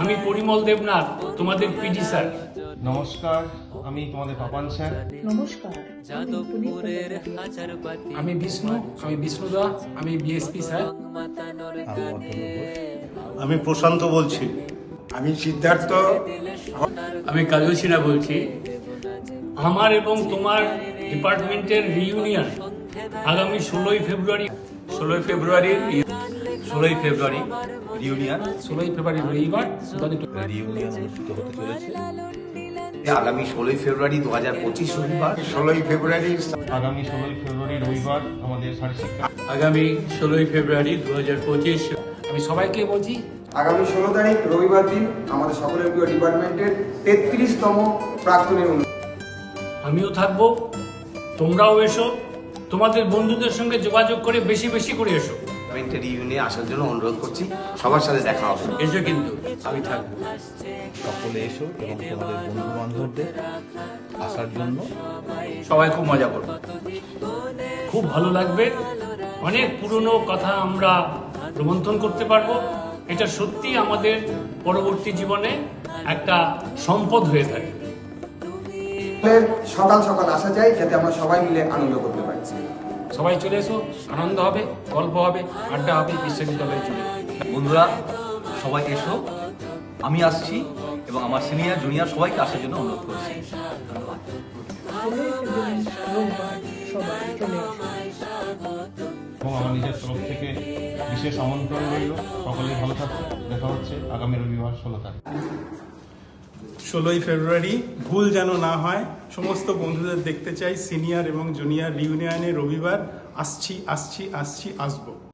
আমি পরিমল দেবনাথ, তোমাদের PD sir. নমস্কার, আমি তোমাদের পাপান স্যার। নমস্কার, আমি বিষ্ণুদা, আমি বিএসপি স্যার। আমি প্রশান্ত বলছি। আমি সিদ্ধার্থ। আমি কাজল সিনহা বলছি। আমার এবং তোমার ডিপার্টমেন্টের রিইউনিয়ন আগামী 16ই ফেব্রুয়ারি রবিবার রিউনিয়ন অনুষ্ঠিত হতে চলেছে আগামী 16ই ফেব্রুয়ারি 2025 রবিবার। 16ই ফেব্রুয়ারি আগামী 16ই ফেব্রুয়ারি রবিবার আমাদের শারীরশিক্ষা আগামী 16ই ফেব্রুয়ারি 2025। আমি সবাইকে বলছি, আগামী 16 তারিখ রবিবার দিন আমাদের সকলের প্রিয় ডিপার্টমেন্টের 33তম প্রাক্তনের অনুষ্ঠান। আমিও থাকবো, তোমরাও এসো, তোমাদের বন্ধুদের সঙ্গে যোগাযোগ করে বেশি বেশি করে এসো। ইউনিয়নে আসার জন্য অনুরোধ করছি, সবার সাথে দেখা হবে। এসো, কিন্তু আমি থাকবো। সকলে এসো এবং তোমাদের বন্ধু বান্ধবদের আসার জন্য সবাই খুব মজা করবে, খুব ভালো লাগবে। অনেক পুরনো কথা আমরা রোমন্থন করতে পারবো। এটা সত্যি আমাদের পরবর্তী জীবনে একটা সম্পদ হয়ে থাকে। সকাল সকাল আসা যায় যাতে আমরা সবাই মিলে আনন্দ করতে পারি। সবাই চলে এসো, আনন্দ হবে, গল্প হবে, আড্ডা হবে বিশ্ববিদ্যালয়ে চলে। বন্ধুরা সবাই এসো, আমি আসছি এবং আমার সিনিয়র জুনিয়র সবাইকে আসার জন্য অনুরোধ করছি। ধন্যবাদ। 16ই ফেব্রুয়ারি রোববার সবাই চলে আসুন। এবং আমার নিজের তরফ থেকে বিশেষ আমন্ত্রণ রইল। সকলে ভালো থাকবে। দেখা হচ্ছে আগামী রবিবার 16 তারিখ। 16ই ফেব্রুয়ারি ভুল যেন না হয়। সমস্ত বন্ধুদের দেখতে চাই সিনিয়র এবং জুনিয়র রিউনিয়নে রবিবার। আসছি আসবো।